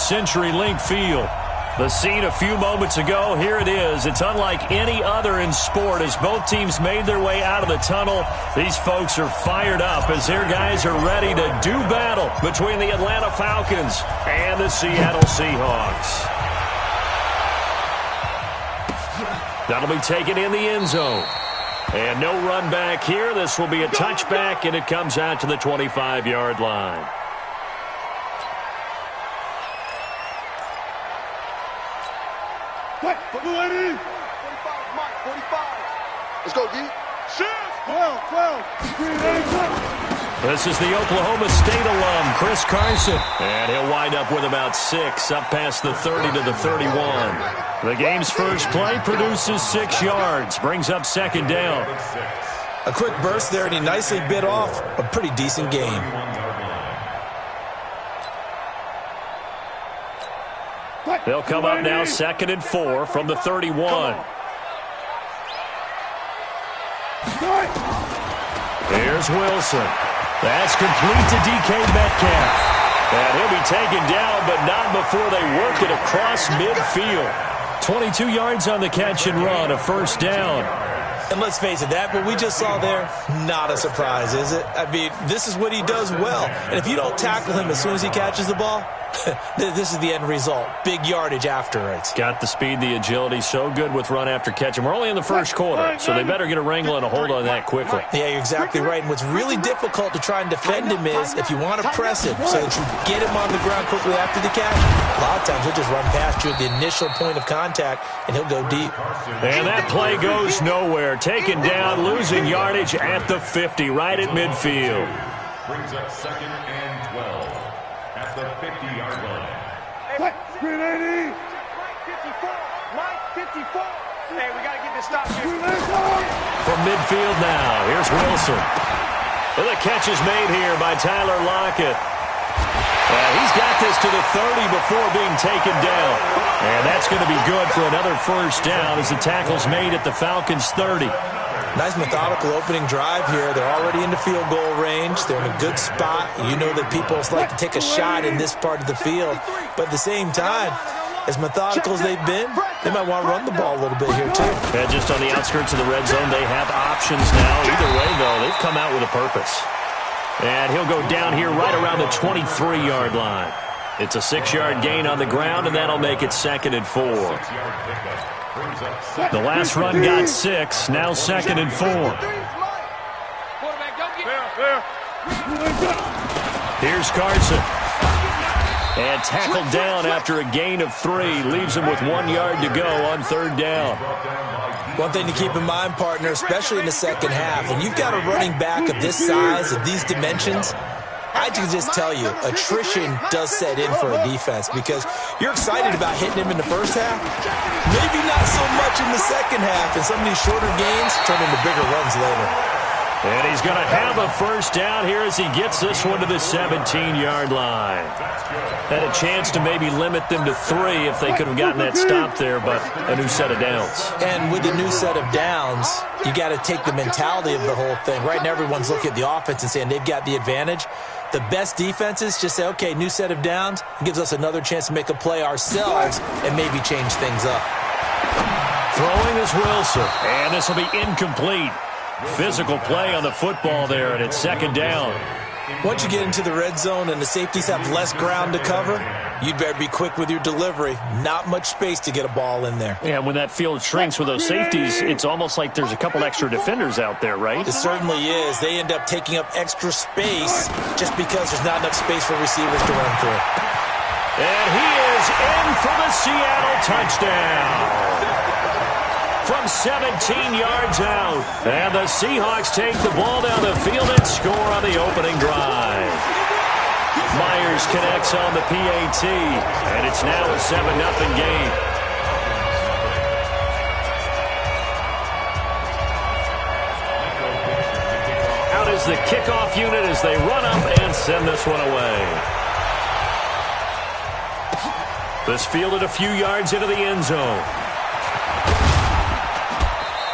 CenturyLink Field. The scene a few moments ago, here it is. It's unlike any other in sport. As both teams made their way out of the tunnel, these folks are fired up as their guys are ready to do battle between the Atlanta Falcons and the Seattle Seahawks. That'll be taken in the end zone. And no run back here. This will be a touchback, and it comes out to the 25-yard line. What? 45, Mike, 45. Let's go, D. 12. This is the Oklahoma State alum, Chris Carson. And he'll wind up with about 6, up past the 30 to the 31. The game's first play produces 6 yards, brings up second down. A quick burst there, and he nicely bit off a pretty decent game. They'll come up now, 2nd and 4 from the 31. Here's Wilson. That's complete to DK Metcalf. And he'll be taken down, but not before they work it across midfield. 22 yards on the catch and run, a first down. And let's face it, that what we just saw there, not a surprise, is it? I mean, this is what he does well. And if you don't tackle him as soon as he catches the ball, this is the end result. Big yardage afterwards. Got the speed, the agility, so good with run after catch. And we're only in the first quarter, so they better get a wrangle and a hold on that quickly. Yeah, you're exactly right. And what's really difficult to try and defend him is if you want to press him so that you get him on the ground quickly after the catch, a lot of times he'll just run past you at the initial point of contact, and he'll go deep. And that play goes nowhere. Taken down, losing yardage at the 50, right at midfield. Brings up 2nd and 12 at the 50-yard line. What? Green 80. Mike 54. Hey, we got to get this stop here. From midfield now, here's Wilson. And the catch is made here by Tyler Lockett. He's got this to the 30 before being taken down. And that's going to be good for another first down as the tackle's made at the Falcons' 30. Nice methodical opening drive here. They're already into field goal range. They're in a good spot. You know that people like to take a shot in this part of the field. But at the same time, as methodical as they've been, they might want to run the ball a little bit here too. Yeah, just on the outskirts of the red zone, they have options now. Either way, though, they've come out with a purpose. And he'll go down here right around the 23-yard line. It's a 6-yard gain on the ground, and that'll make it 2nd and 4. The last run got 6, now 2nd and 4. Here's Carson. And tackled down after a gain of 3. Leaves him with 1 yard to go on 3rd down. One thing to keep in mind, partner, especially in the second half, when you've got a running back of this size, of these dimensions, I can just tell you, attrition does set in for a defense because you're excited about hitting him in the first half. Maybe not so much in the second half, and some of these shorter gains turn into bigger runs later. And he's going to have a first down here as he gets this one to the 17-yard line. Had a chance to maybe limit them to 3 if they could have gotten that stop there, but a new set of downs. And with the new set of downs, you got to take the mentality of the whole thing. Right now, everyone's looking at the offense and saying they've got the advantage. The best defenses just say, okay, new set of downs. It gives us another chance to make a play ourselves and maybe change things up. Throwing is Wilson, and this will be incomplete. Physical play on the football there, and it's 2nd down. Once you get into the red zone and the safeties have less ground to cover, you'd better be quick with your delivery. Not much space to get a ball in there. Yeah, when that field shrinks with those safeties, it's almost like there's a couple extra defenders out there, right? It certainly is. They end up taking up extra space just because there's not enough space for receivers to run through. And he is in for the Seattle touchdown. From 17 yards out. And the Seahawks take the ball down the field and score on the opening drive. Myers connects on the PAT, and it's now a 7-0 game. Out is the kickoff unit as they run up and send this one away. This fielded a few yards into the end zone.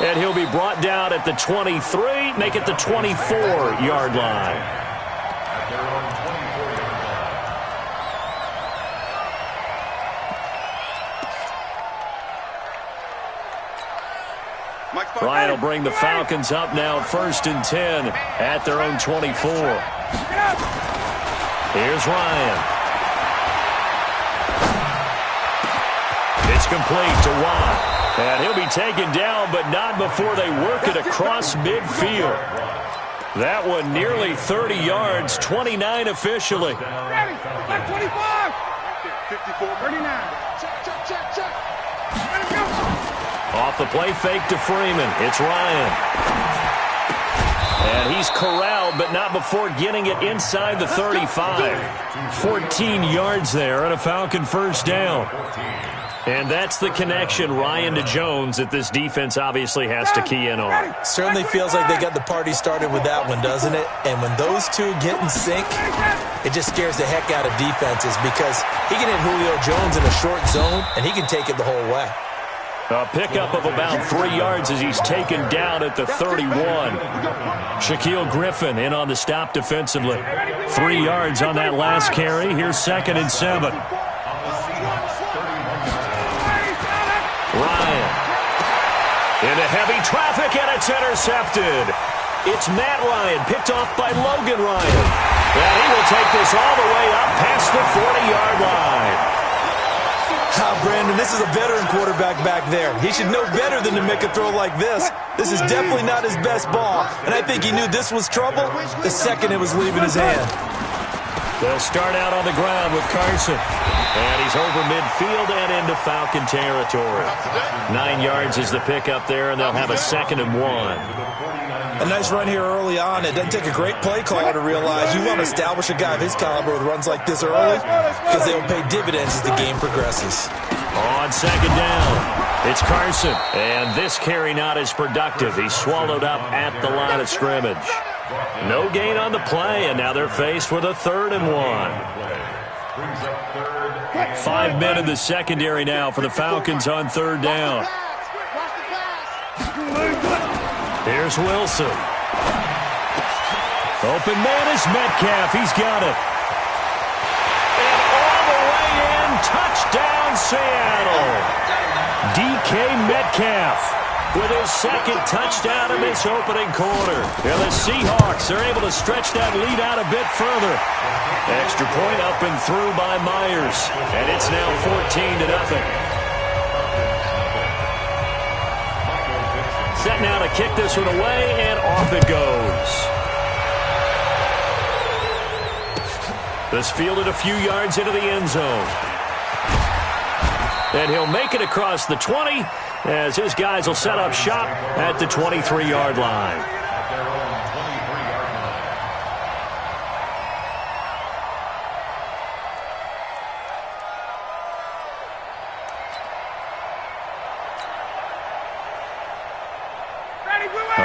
And he'll be brought down at the 23, make it the 24-yard line. Ryan will bring the Falcons up now 1st and 10 at their own 24. Here's Ryan. It's complete to Watt. And he'll be taken down, but not before they work it across midfield. That one nearly 30 yards, 29 officially. Ready, 25. 54, 39. Check. Let him go. Off the play fake to Freeman. It's Ryan. And he's corralled, but not before getting it inside the 35. 14 yards there and a Falcon first down. And that's the connection, Ryan to Jones, that this defense obviously has to key in on. Certainly feels like they got the party started with that one, doesn't it? And when those two get in sync, it just scares the heck out of defenses because he can hit Julio Jones in a short zone, and he can take it the whole way. A pickup of about 3 yards as he's taken down at the 31. Shaquille Griffin in on the stop defensively. 3 yards on that last carry. Here's 2nd and 7. Ryan. Into heavy traffic, and it's intercepted. It's Matt Ryan, picked off by Logan Ryan. And he will take this all the way up past the 40-yard line. Brandon, this is a veteran quarterback back there. He should know better than to make a throw like this. This is definitely not his best ball, and I think he knew this was trouble the second it was leaving his hand. They'll start out on the ground with Carson. And he's over midfield and into Falcon territory. 9 yards is the pickup there, and they'll have a 2nd and 1. A nice run here early on. It doesn't take a great play caller to realize you want to establish a guy of his caliber with runs like this early because they'll pay dividends as the game progresses. On 2nd down, it's Carson. And this carry not as productive. He's swallowed up at the line of scrimmage. No gain on the play, and now they're faced with a 3rd and 1. 5 men in the secondary now for the Falcons on 3rd down. Here's Wilson. Open man is Metcalf. He's got it. And all the way in, touchdown Seattle. DK Metcalf with his 2nd touchdown in this opening quarter. And the Seahawks are able to stretch that lead out a bit further. Extra point up and through by Myers. And it's now 14-0. Set now to kick this one away, and off it goes. This fielded a few yards into the end zone. And he'll make it across the 20 as his guys will set up shop at the 23-yard line.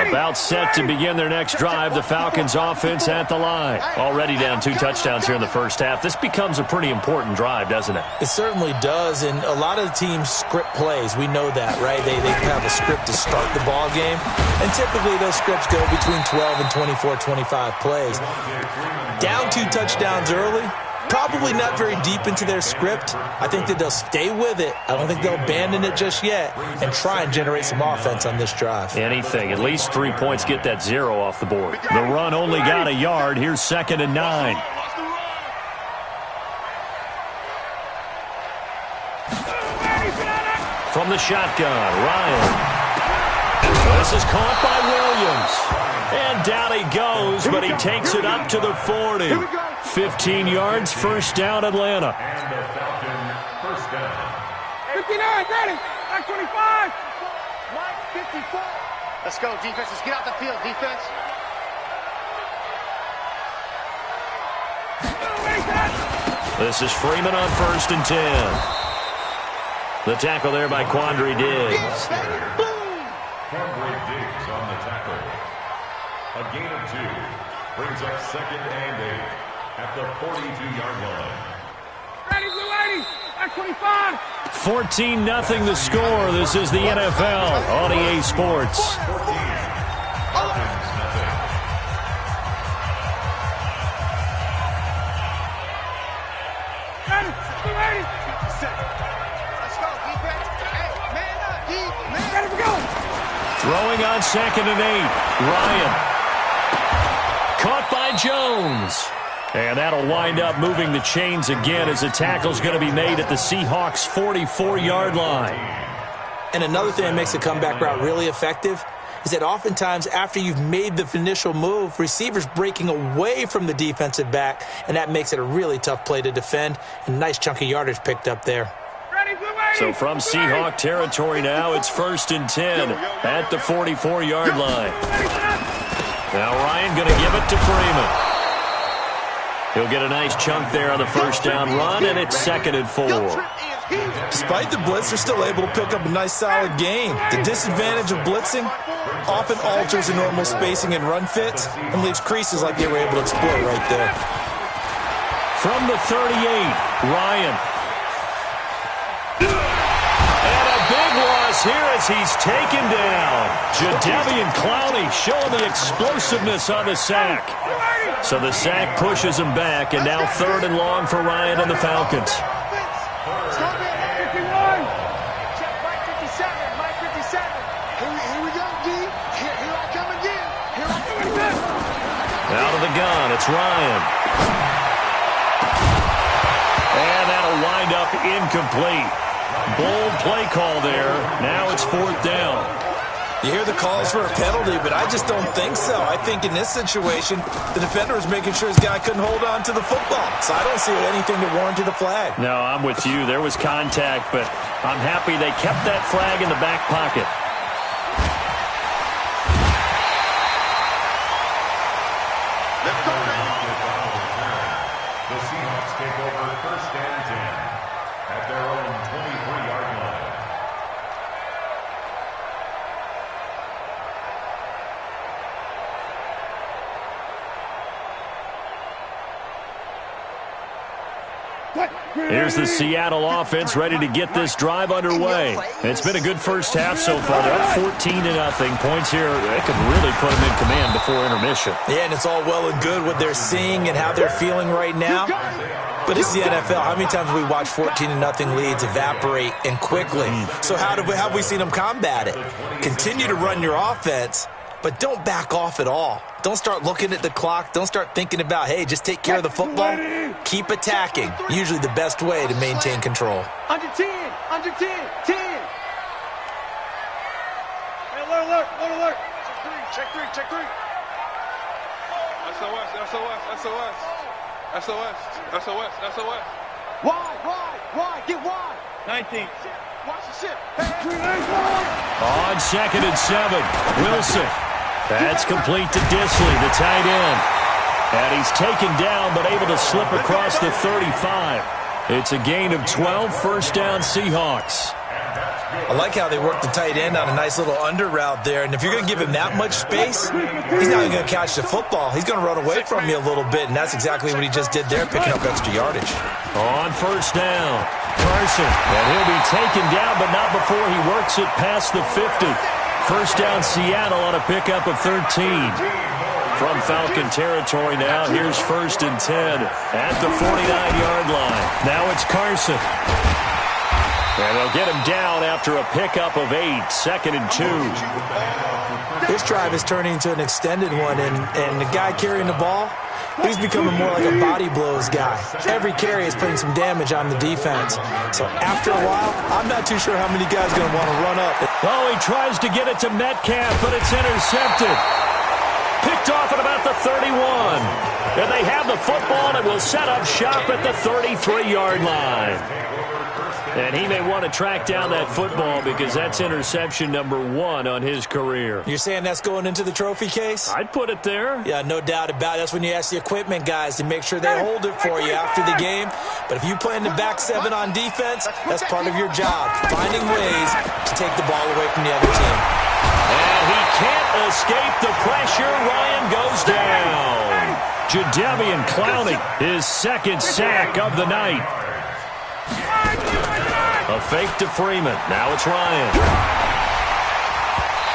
About set to begin their next drive, the Falcons offense at the line. Already down 2 touchdowns here in the first half. This becomes a pretty important drive, doesn't it? It certainly does, and a lot of the teams script plays. We know that, right? They have a script to start the ball game, and typically those scripts go between 12 and 24, 25 plays. Down 2 touchdowns early, probably not very deep into their script. I think that they'll stay with it. I don't think they'll abandon it just yet and try and generate some offense on this drive. Anything. At least 3 points get that 0 off the board. The run only got a yard. Here's 2nd and 9. From the shotgun, Ryan. This is caught by Williams. And down he goes, but he takes it up to the 40. 15 yards, first down, Atlanta. And the Falcon first down. 59, ready. Back 25. Mike, 54. Let's go, defense. Let's get out the field, defense. This is Freeman on 1st and 10. The tackle there by Quandre Diggs. Quandre Diggs on the tackle. A gain of 2 brings up 2nd and 8 at the 42-yard line. Ready, blue 80. Back 25. 14-0 the score. This is the NFL on EA Sports. 14. Falcons nothing. Ready, blue 80. Let's go, defense. Hey, man up, defense. Ready, we go. Throwing on 2nd and 8. Ryan. Caught by Jones. And that'll wind up moving the chains again as the tackle's going to be made at the Seahawks' 44-yard line. And another thing that makes the comeback route really effective is that oftentimes after you've made the initial move, receivers breaking away from the defensive back, and that makes it a really tough play to defend. A nice chunk of yardage picked up there. So from Seahawk territory now, it's 1st and 10 at the 44-yard line. Now Ryan going to give it to Freeman. He'll get a nice chunk there on the first down run, and it's 2nd and 4. Despite the blitz, they're still able to pick up a nice solid gain. The disadvantage of blitzing often alters the normal spacing and run fits and leaves creases like they were able to exploit right there. From the 38, Ryan. And a big loss here as he's taken down. Jadeveon Clowney showing the explosiveness on the sack. So the sack pushes him back, and now 3rd and long for Ryan and the Falcons. Out of the gun, it's Ryan. And that'll wind up incomplete. Bold play call there. Now it's 4th down. You hear the calls for a penalty, but I just don't think so. I think in this situation, the defender was making sure his guy couldn't hold on to the football. So I don't see anything that warranted a flag. No, I'm with you. There was contact, but I'm happy they kept that flag in the back pocket. The Seahawks take over 1st and 10 at their own 23-yard line. Here's the Seattle offense ready to get this drive underway. It's been a good first half so far. They're up 14-0. Points here, they could really put them in command before intermission. Yeah, and it's all well and good what they're seeing and how they're feeling right now. But it's the NFL. How many times have we watched 14-0 leads evaporate and quickly? So how have we seen them combat it? Continue to run your offense, but don't back off at all. Don't start looking at the clock. Don't start thinking about, hey, just take care of the football. Keep attacking. Usually the best way to maintain control. Under 10. Under 10. 10. Hey, alert. Check three. SOS. Wide. Get wide. 19. Watch the ship. On 2nd and 7, Wilson. That's complete to Disley, the tight end. And he's taken down, but able to slip across the 35. It's a gain of 12, 1st down Seahawks. I like how they work the tight end on a nice little under route there. And if you're going to give him that much space, he's not even going to catch the football. He's going to run away from you a little bit, and that's exactly what he just did there, picking up extra yardage. On 1st down, Carson. And he'll be taken down, but not before he works it past the 50. 1st down Seattle on a pickup of 13. From Falcon territory now, here's 1st and 10 at the 49-yard line. Now it's Carson. And they'll get him down after a pickup of 8, 2nd and 2. This drive is turning into an extended one, and the guy carrying the ball, he's becoming more like a body blows guy. Every carry is putting some damage on the defense. So after a while, I'm not too sure how many guys are going to want to run up. Oh, he tries to get it to Metcalf, but it's intercepted. Picked off at about the 31. And they have the football and will set up shop at the 33-yard line. And he may want to track down that football because that's interception number 1 on his career. You're saying that's going into the trophy case? I'd put it there. Yeah, no doubt about it. That's when you ask the equipment guys to make sure they hold it for you after the game. But if you play in the back 7 on defense, that's part of your job, finding ways to take the ball away from the other team. And he can't escape the pressure. Ryan goes down. Jadeveon Clowney, his 2nd sack of the night. A fake to Freeman. Now it's Ryan.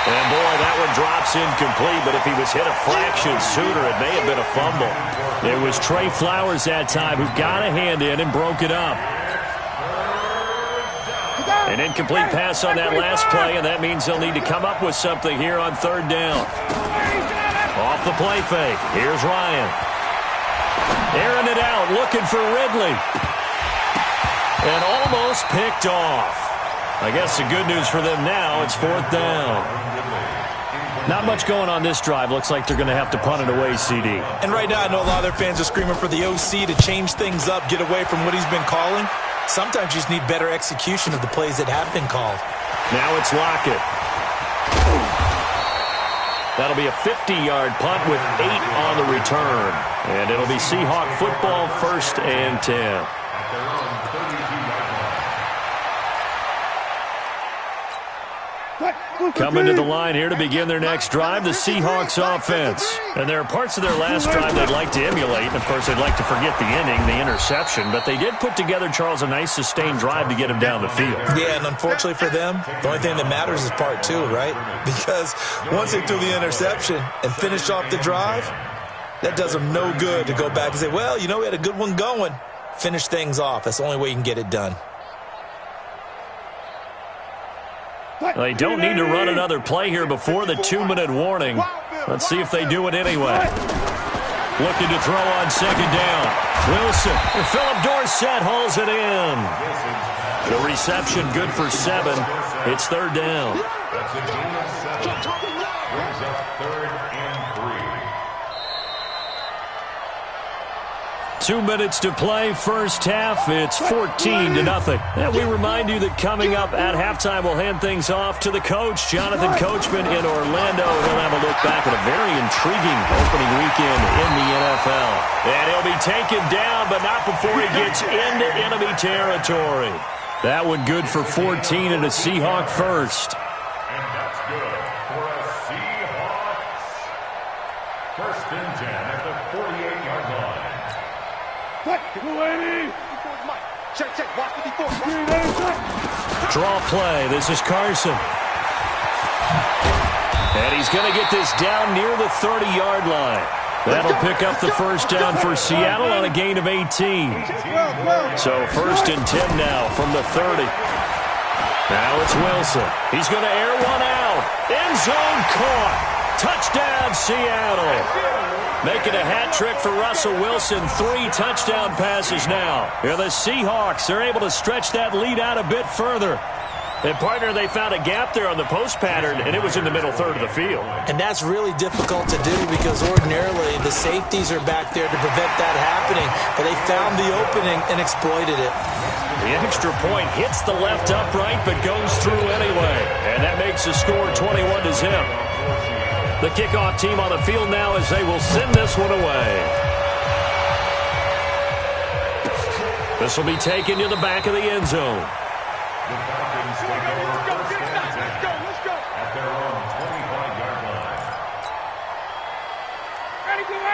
And boy, that one drops incomplete, but if he was hit a fraction sooner, it may have been a fumble. It was Trey Flowers that time who got a hand in and broke it up. An incomplete pass on that last play, and that means they'll need to come up with something here on third down. Off the play fake. Here's Ryan. Airing it out, looking for Ridley. And almost picked off. I guess the good news for them now, it's fourth down. Not much going on this drive. Looks like they're going to have to punt it away, CD. And right now, I know a lot of their fans are screaming for the OC to change things up, get away from what he's been calling. Sometimes you just need better execution of the plays that have been called. Now it's Lockett. That'll be a 50-yard punt with 8 on the return. And it'll be Seahawk football, 1st and 10. Coming to the line here to begin their next drive, the Seahawks offense. And there are parts of their last drive they'd like to emulate. And, of course, they'd like to forget the inning, the interception. But they did put together, Charles, a nice sustained drive to get him down the field. Yeah, and unfortunately for them, the only thing that matters is part 2, right? Because once they threw the interception and finished off the drive, that does them no good to go back and say, well, you know, we had a good one going. Finish things off. That's the only way you can get it done. They don't need to run another play here before the 2-minute warning. Let's see if they do it anyway. Looking to throw on second down. Wilson. And Philip Dorsett hauls it in. The reception good for 7. It's third down. That's a gain of 7. Brings up 3rd and 3. 2 minutes to play, first half. It's 14-0. And we remind you that coming up at halftime, we'll hand things off to the coach, Jonathan Coachman in Orlando. He'll have a look back at a very intriguing opening weekend in the NFL. And he'll be taken down, but not before he gets into enemy territory. That one good for 14 and a Seahawk first. And that's good for a Seahawks. 1st and 10 at the 48-yard line. Draw play. This is Carson. And he's going to get this down near the 30-yard line. That'll pick up the first down for Seattle on a gain of 18. So 1st and 10 now from the 30. Now it's Wilson. He's going to air one out. End zone caught. Touchdown, Seattle. Making a hat trick for Russell Wilson. 3 touchdown passes now. Yeah, the Seahawks are able to stretch that lead out a bit further. And, partner, they found a gap there on the post pattern, and it was in the middle third of the field. And that's really difficult to do because ordinarily the safeties are back there to prevent that happening. But they found the opening and exploited it. The extra point hits the left upright but goes through anyway. And that makes the score 21-0. The kickoff team on the field now as they will send this one away. This will be taken to the back of the end zone. The Falcons take over 1st and 10 at their own 25-yard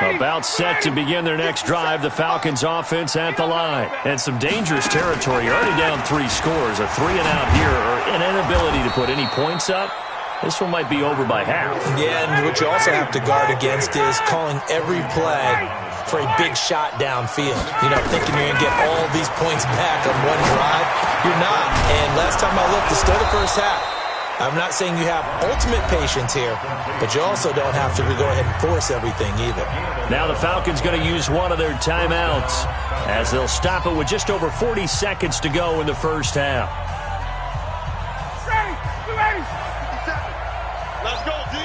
line. About set to begin their next drive, the Falcons offense at the line. And some dangerous territory. You're already down 3 scores. A 3-and-out here or an inability to put any points up. This one might be over by half. Yeah, and what you also have to guard against is calling every play for a big shot downfield. You know, thinking you're going to get all these points back on one drive. You're not. And last time I looked, it's still the first half. I'm not saying you have ultimate patience here, but you also don't have to go ahead and force everything either. Now the Falcons going to use one of their timeouts as they'll stop it with just over 40 seconds to go in the first half. Let's go, D.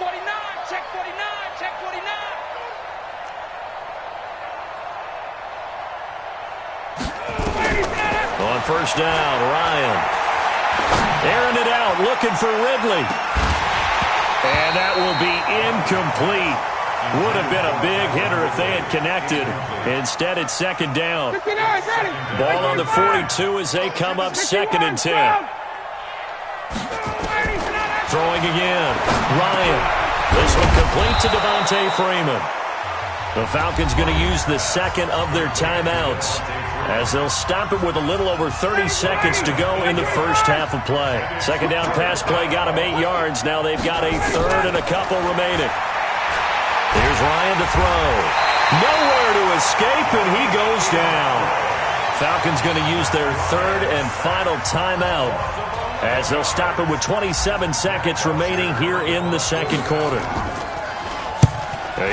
49, check 49, check 49. On first down, Ryan. Airing it out, looking for Ridley. And that will be incomplete. Would have been a big hitter if they had connected. Instead, it's second down. Ball on the 42 as they come up 2nd and 10. Throwing again. Ryan. This one complete to Devontae Freeman. The Falcons going to use the second of their timeouts as they'll stop it with a little over 30 seconds to go in the first half of play. Second down pass play got them 8 yards. Now they've got a third and a couple remaining. Here's Ryan to throw. Nowhere to escape, and he goes down. Falcons going to use their third and final timeout as they'll stop it with 27 seconds remaining here in the second quarter.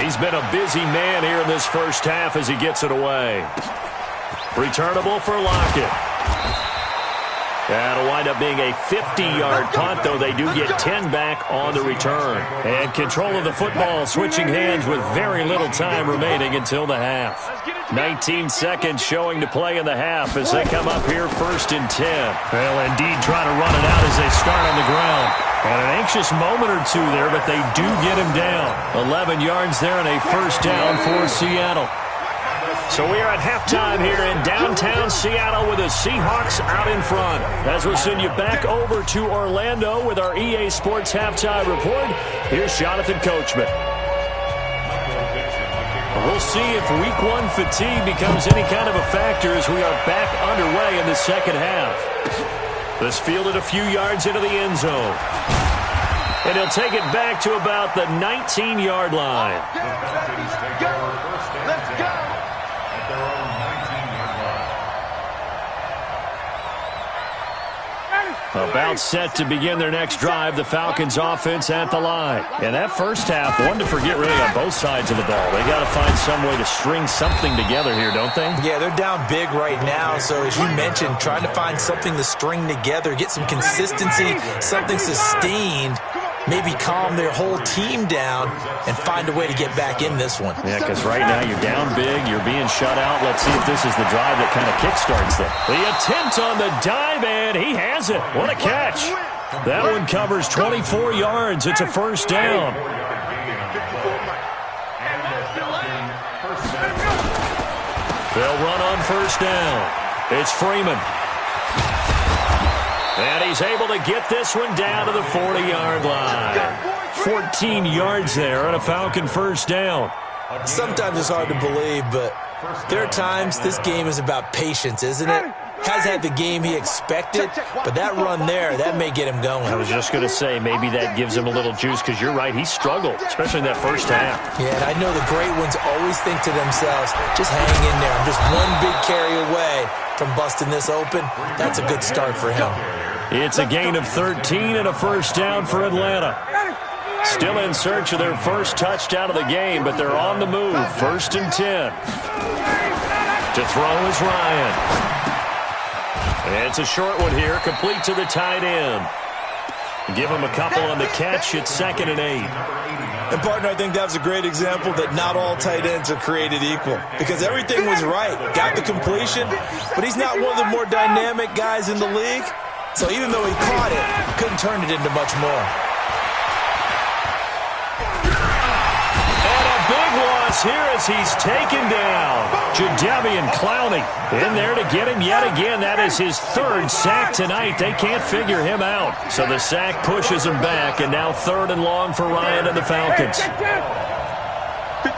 He's been a busy man here in this first half as he gets it away. Returnable for Lockett. That'll wind up being a 50-yard punt, though they do get 10 back on the return. And control of the football switching hands with very little time remaining until the half. 19 seconds showing to play in the half as they come up here first and 10. Well, indeed, trying to run it out as they start on the ground. And an anxious moment or two there, but they do get him down. 11 yards there and a first down for Seattle. So we are at halftime here in downtown Seattle with the Seahawks out in front. As we'll send you back over to Orlando with our EA Sports Halftime Report, here's Jonathan Coachman. We'll see if Week 1 fatigue becomes any kind of a factor as we are back underway in the second half. This fielded a few yards into the end zone. And he'll take it back to about the 19-yard line. Let's go. About set to begin their next drive, the Falcons offense at the line. And that first half, one to forget really on both sides of the ball. They got to find some way to string something together here, don't they? Yeah, they're down big right now. So as you mentioned, trying to find something to string together, get some consistency, something sustained, maybe calm their whole team down and find a way to get back in this one. Yeah, because right now you're down big, you're being shut out. Let's see if this is the drive that kind of kickstarts them. The attempt on the dive, and he has it. What a catch. That one covers 24 yards. It's a first down. They'll run on first down. It's Freeman. And he's able to get this one down to the 40-yard line. 14 yards there on a Falcon first down. Sometimes it's hard to believe, but there are times this game is about patience, isn't it? Has had the game he expected, but that run there, that may get him going. I was just going to say, maybe that gives him a little juice, because you're right, he struggled, especially in that first half. Yeah, and I know the great ones always think to themselves, just hang in there. I'm just one big carry away from busting this open. That's a good start for him. It's a gain of 13 and a first down for Atlanta. Still in search of their first touchdown of the game, but they're on the move. First and 10. To throw is Ryan. It's a short one here, complete to the tight end. Give him a couple on the catch. It's 2nd and 8. And, partner, I think that was a great example that not all tight ends are created equal, because everything was right. Got the completion, but he's not one of the more dynamic guys in the league. So even though he caught it, couldn't turn it into much more. And a big loss here as he's taken down. Jadeveon Clowney in there to get him yet again. That is his 3rd sack tonight. They can't figure him out. So the sack pushes him back, and now 3rd and long for Ryan and the Falcons. 50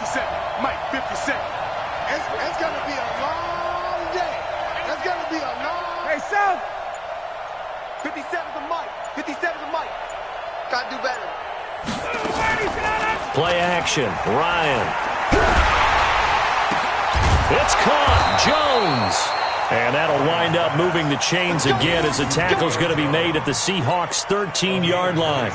seconds. Mike, 50 seconds. It's going to be a long day. It's going to be a long... Hey, South. 57 to Mike. 57 to Mike. Got to do better. Play action. Ryan. It's caught. Jones. And that'll wind up moving the chains again as the tackle's going to be made at the Seahawks' 13-yard line.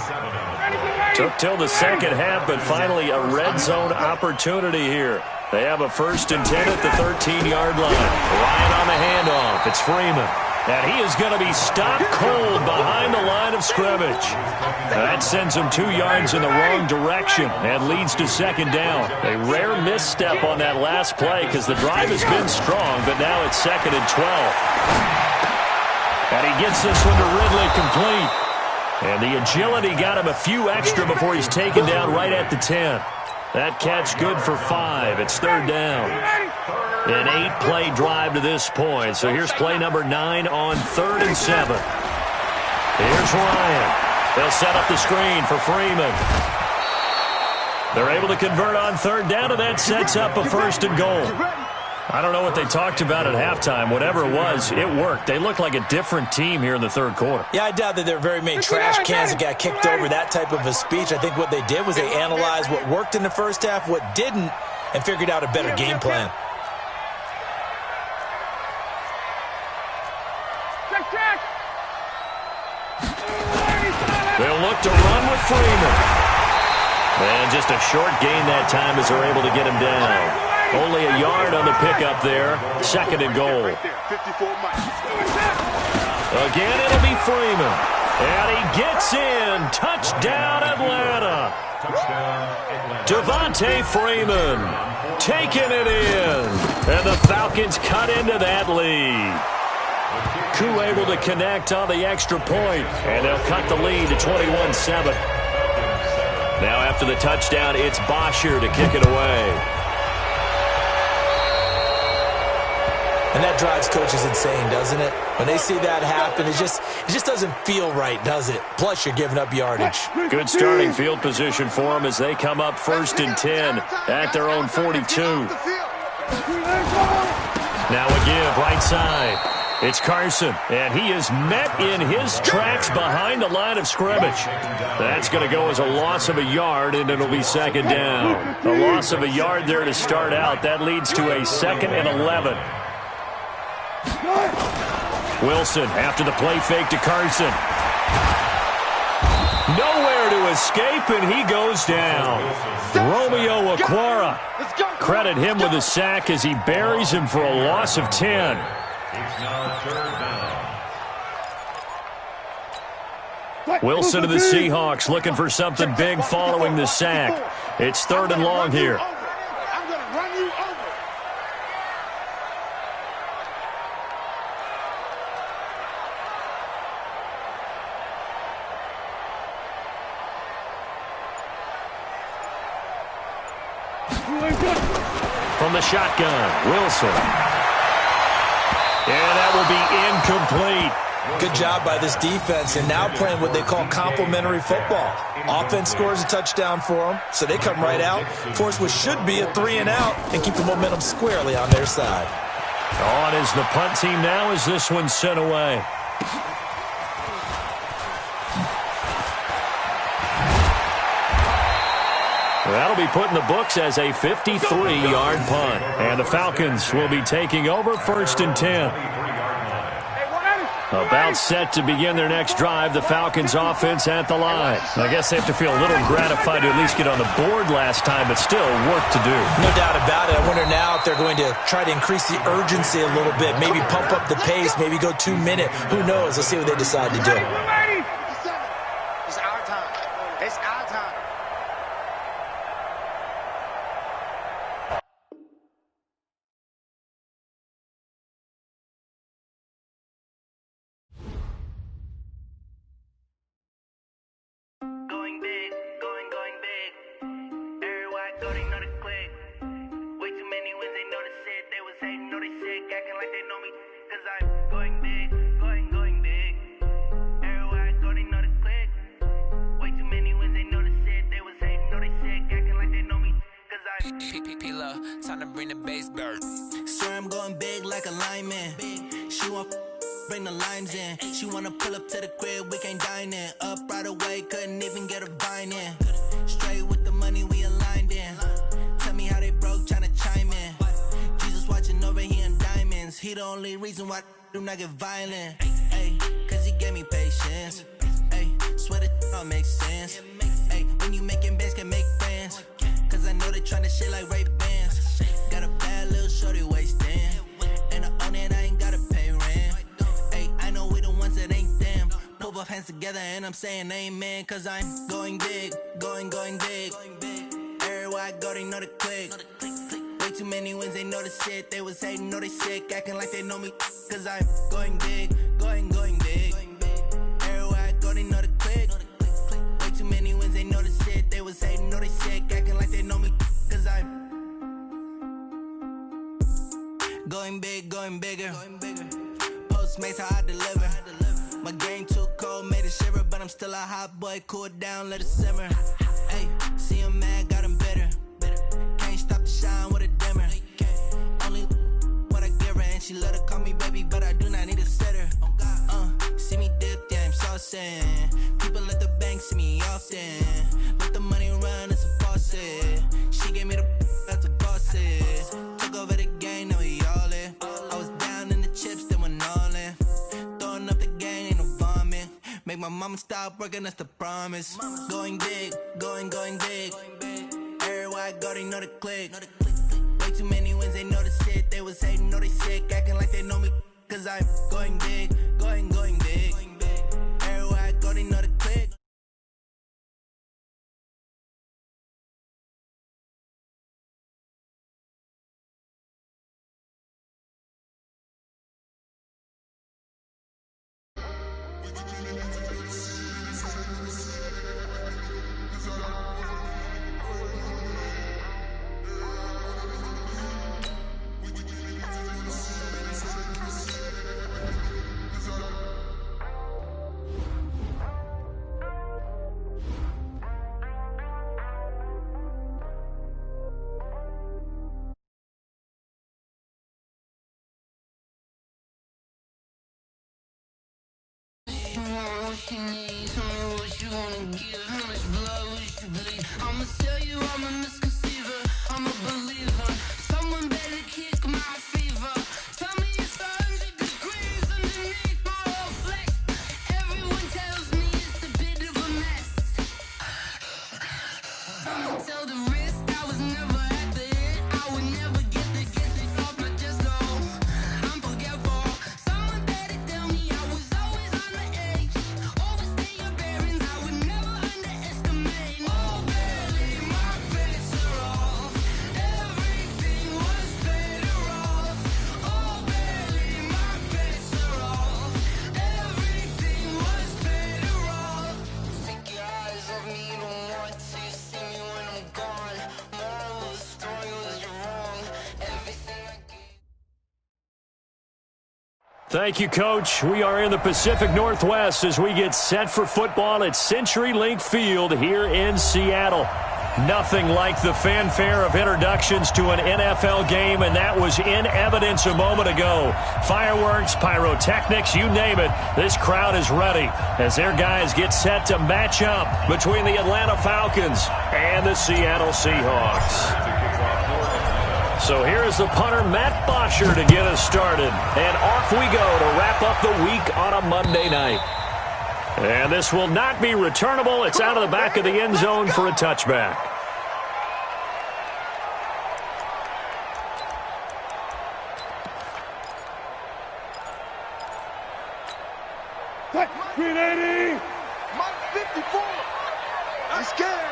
Took till the second half, but finally a red zone opportunity here. They have a 1st and 10 at the 13-yard line. Ryan on the handoff. It's Freeman. And he is going to be stopped cold behind the line of scrimmage. That sends him 2 yards in the wrong direction and leads to 2nd down. A rare misstep on that last play because the drive has been strong, but now it's 2nd and 12. And he gets this one to Ridley complete. And the agility got him a few extra before he's taken down right at the 10. That catch good for 5. It's 3rd down. An 8-play drive to this point. So here's play number 9 on 3rd and 7. Here's Ryan. They'll set up the screen for Freeman. They're able to convert on 3rd down, and that sets up a 1st and goal. I don't know what they talked about at halftime. Whatever it was, it worked. They look like a different team here in the 3rd quarter. Yeah, I doubt that there are very many trash cans that got kicked over, that type of a speech. I think what they did was they analyzed what worked in the first half, what didn't, and figured out a better game plan. to run with Freeman. And just a short gain that time as they're able to get him down. Only a yard on the pickup there. Second and goal. Again, it'll be Freeman. And he gets in. Touchdown, Atlanta. Devontae Freeman taking it in. And the Falcons cut into that lead. Koo able to connect on the extra point. And they'll cut the lead to 21-7. Now after the touchdown, it's Bosher to kick it away. And that drives coaches insane, doesn't it? When they see that happen, it just doesn't feel right, does it? Plus, you're giving up yardage. Good starting field position for them as they come up 1st and 10 at their own 42. Now a give right side. It's Carson, and he is met in his tracks behind the line of scrimmage. That's going to go as a loss of a yard, and it'll be second down. A loss of a yard there to start out. That leads to a 2nd and 11. Wilson after the play fake to Carson. Nowhere to escape, and he goes down. Romeo Okwara. Credit him with a sack as he buries him for a loss of 10. Wilson of the Seahawks looking for something big following the sack. It's 3rd and long here. I'm going to run you over. From the shotgun, Wilson. And that will be incomplete. Good job by this defense, and now playing what they call complementary football. Offense scores a touchdown for them, so they come right out, force what should be a 3-and-out, and keep the momentum squarely on their side. On is the punt team now as this one's sent away. That'll be put in the books as a 53-yard punt. And the Falcons will be taking over 1st and 10. About set to begin their next drive, the Falcons offense at the line. I guess they have to feel a little gratified to at least get on the board last time, but still work to do. No doubt about it. I wonder now if they're going to try to increase the urgency a little bit, maybe pump up the pace, maybe go 2-minute. Who knows? Let's see what they decide to do. It's our time. It's our time. Time to bring the bass bird. Swear I'm going big like a lineman. She want bring the limes in. She wanna pull up to the crib, we can't dine in. Up right away, couldn't even get a vine in. Straight with the money we aligned in. Tell me how they broke, tryna chime in. Jesus watching over here in diamonds. He the only reason why I do not get violent. Ay, cause he gave me patience. Ay, swear that all makes sense. Ay, when you making bands can make friends. Cause I know they tryna shit like Ray-Bans. Got a bad little shorty wasting. And I own it, I ain't gotta pay rent. Ay, I know we the ones that ain't them. Pull both hands together and I'm saying amen. Cause I'm going big, going big. Everywhere I go, they know the click. Way too many wins, they know the shit. They was hating, know they sick, acting like they know me. Cause I'm going big, going big. Everywhere I go, they know the click. Way too many wins, they know the shit. They was hating, know they sick, acting like they know me. Cause I'm going big, going bigger. Postmates, how I deliver. My game too cold, made it shiver. But I'm still a hot boy, cool it down, let it simmer. Hey, see him mad, got him bitter. Can't stop the shine with a dimmer. Only what I give her, and she let her call me baby, but I do not need a sitter. See me dip, yeah, I'm saucing. People at the bank see me often. Let the money run, it's a faucet. She gave me the that's a boss is. Took over the game, now we all in. I was down in the chips, then went all in. Throwing up the game, ain't no vomit. Make my Mama, stop working, that's the promise. Going big, going big. Everywhere I go, they know the click. Way too many wins, they know the shit. They was hating, know they sick, acting like they know me. Cause I'm going big, going big. Everywhere I go, they know the click. What you need, tell me what you wanna give. How much blood would you bleed? I'ma tell you I'm a misconceiver, I'm a believer. Someone better kick my fever. Tell me it's 100 degrees underneath my whole flesh. Everyone tells me it's a bit of a mess. I'ma tell the risk I was never at the hit. I would never get this off my chest though. I'm forgetful. Someone better tell me I was always on the edge. Overstay your bearings, I would never underestimate. Oh, barely my bets are off. Everything was better off. Oh, barely my bets are off. Everything was better off. Take your eyes off me, don't want to see me when I'm gone. Moral of the story was you're wrong. Everything I gave. Thank you, Coach. We are in the Pacific Northwest as we get set for football at CenturyLink Field here in Seattle. Nothing like the fanfare of introductions to an NFL game, and that was in evidence a moment ago. Fireworks, pyrotechnics, you name it. This crowd is ready as their guys get set to match up between the Atlanta Falcons and the Seattle Seahawks. So here is the punter, Matt Bosher, to get us started. And off we go to wrap up the week on a Monday night. And this will not be returnable. It's out of the back of the end zone for a touchback. Green 80! Mike 54! I'm scared!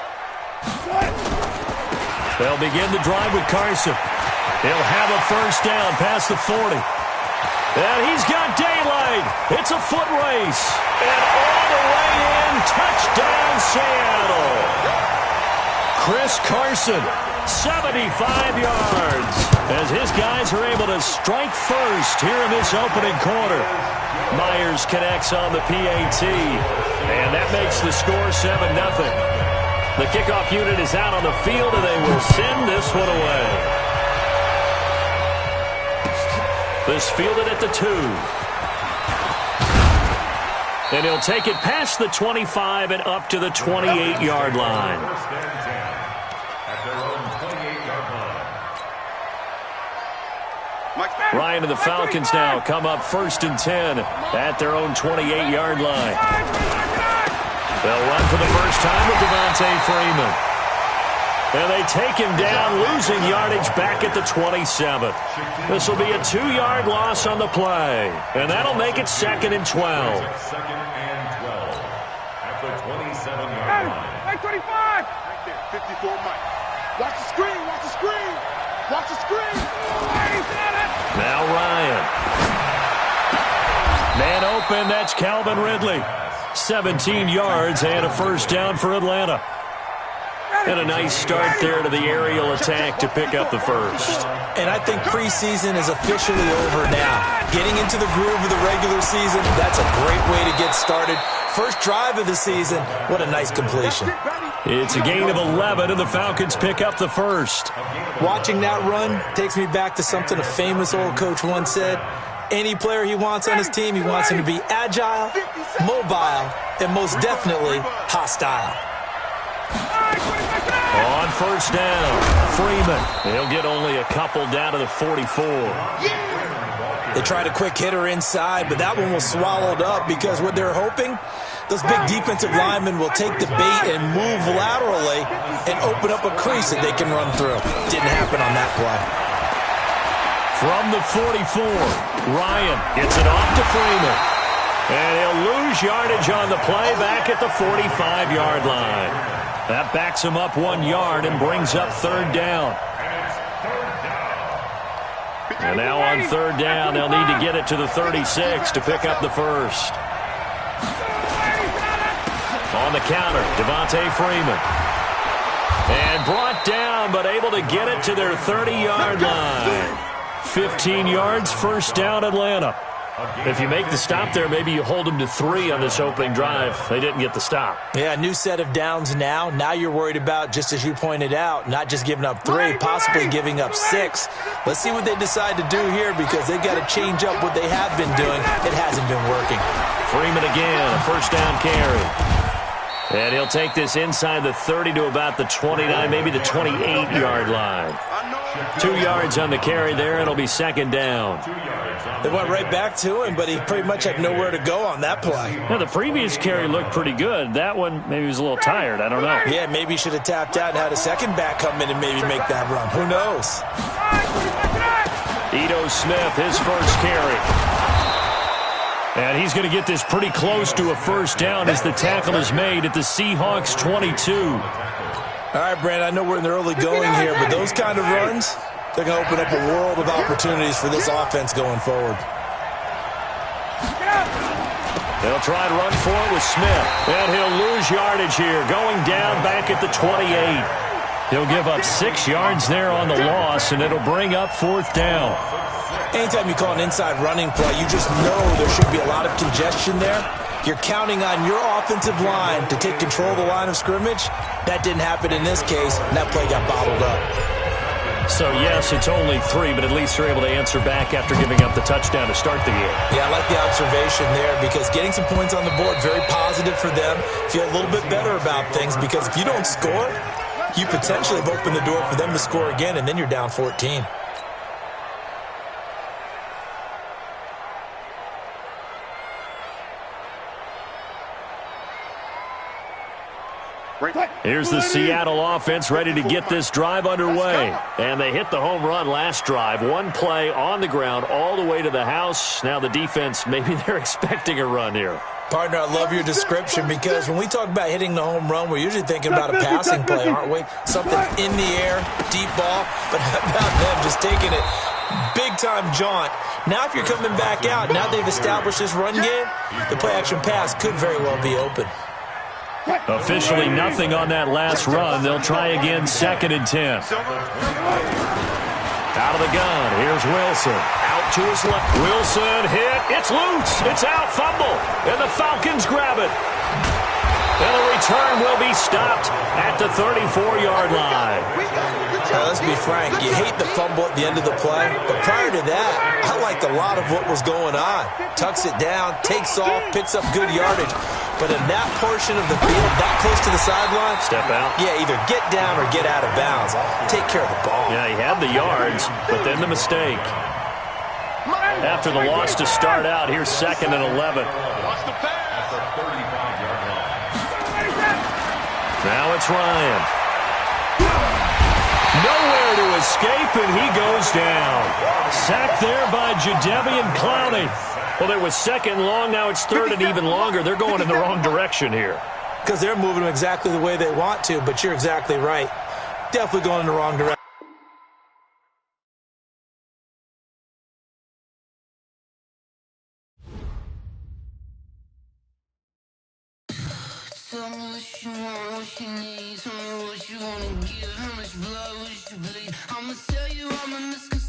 They'll begin the drive with Carson. He'll have a first down past the 40. And he's got daylight. It's a foot race. And all the way in, touchdown Seattle. Chris Carson, 75 yards, as his guys are able to strike first here in this opening quarter. Myers connects on the PAT, and that makes the score 7-0. The kickoff unit is out on the field, and they will send this one away. This fielded at the 2. And he'll take it past the 25 and up to the 28-yard line. First and 10 at their own 28-yard line. Ryan and the Falcons now come up first and 10 at their own 28-yard line. They'll run for the first time with Devontae Freeman. And they take him down, losing yardage back at the 27. This will be a 2-yard loss on the play. And that'll make it 2nd and 12. Second and 12 at the 27-yard line. Mike 25! Right there, 54 Mike. Watch the screen, watch the screen! Watch the screen! Now Ryan. Man open, that's Calvin Ridley. 17 yards and a first down for Atlanta. And a nice start there to the aerial attack to pick up the first. And I think preseason is officially over now. Getting into the groove of the regular season, that's a great way to get started. First drive of the season, what a nice completion. It's a gain of 11, and the Falcons pick up the first. Watching that run takes me back to something a famous old coach once said. Any player he wants on his team, he wants him to be agile, mobile, and most definitely hostile. On first down, Freeman. He'll get only a couple down to the 44. They tried a quick hitter inside, but that one was swallowed up because what they're hoping, Those big defensive linemen will take the bait and move laterally and open up a crease that they can run through. Didn't happen on that play. From the 44, Ryan gets it off to Freeman. And he'll lose yardage on the play back at the 45-yard line. That backs him up 1 yard and brings up third down. And now on third down, they'll need to get it to the 36 to pick up the first. On the counter, Devontae Freeman. And brought down, but able to get it to their 30-yard line. 15 yards, first down, Atlanta. If you make the stop there, maybe you hold them to 3 on this opening drive. They didn't get the stop. Yeah, new set of downs now. Now you're worried about, just as you pointed out, not just giving up 3, possibly giving up 6. Let's see what they decide to do here because they've got to change up what they have been doing. It hasn't been working. Freeman again, a first down carry. And he'll take this inside the 30 to about the 29, maybe the 28-yard line. 2 yards on the carry there. It'll be second down. They went right back to him, but he pretty much had nowhere to go on that play. Now, the previous carry looked pretty good. That one, maybe he was a little tired. I don't know. Yeah, maybe he should have tapped out and had a second back come in and maybe make that run. Who knows? Ito Smith, his first carry. And he's going to get this pretty close to a first down as the tackle is made at the Seahawks 22. All right, Brandon, I know we're in the early going here, but those kind of runs, they're going to open up a world of opportunities for this offense going forward. They'll try to run for it with Smith. And he'll lose yardage here, going down back at the 28. He'll give up 6 yards there on the loss, and it'll bring up fourth down. Anytime you call an inside running play, you just know there should be a lot of congestion there. You're counting on your offensive line to take control of the line of scrimmage. That didn't happen in this case, and that play got bottled up. So, yes, it's only 3, but at least they're able to answer back after giving up the touchdown to start the year. Yeah, I like the observation there because getting some points on the board, very positive for them. Feel a little bit better about things because if you don't score, you potentially have opened the door for them to score again, and then you're down 14. Here's the Seattle offense ready to get this drive underway. And they hit the home run last drive. 1 play on the ground all the way to the house. Now the defense, maybe they're expecting a run here. Partner, I love your description because when we talk about hitting the home run, we're usually thinking about a passing play, aren't we? Something in the air, deep ball. But how about them just taking it big-time jaunt? Now if you're coming back out, now they've established this run game, the play-action pass could very well be open. Officially nothing on that last run. They'll try again, 2nd and 10. Out of the gun, here's Wilson. Out to his left. Wilson hit. It's loose. It's out. Fumble. And the Falcons grab it. And the return will be stopped at the 34-yard line. Now, let's be frank. You hate the fumble at the end of the play. But prior to that, I liked a lot of what was going on. Tucks it down, takes off, picks up good yardage. But in that portion of the field, that close to the sideline, step out. Yeah, either get down or get out of bounds. Take care of the ball. Yeah, he had the yards, but then the mistake. After the loss to start out, here's 2nd and 11. Now it's Ryan. Nowhere to escape, and he goes down. Sacked there by Jadeveon Clowney. Well, there was 2nd long. Now it's 3rd and even longer. They're going in the wrong direction here. Because they're moving them exactly the way they want to, but you're exactly right. Definitely going in the wrong direction. Tell me what you want, what you need. Tell me what you wanna give. How much blood would you bleed? I'ma tell you I'm a misconception.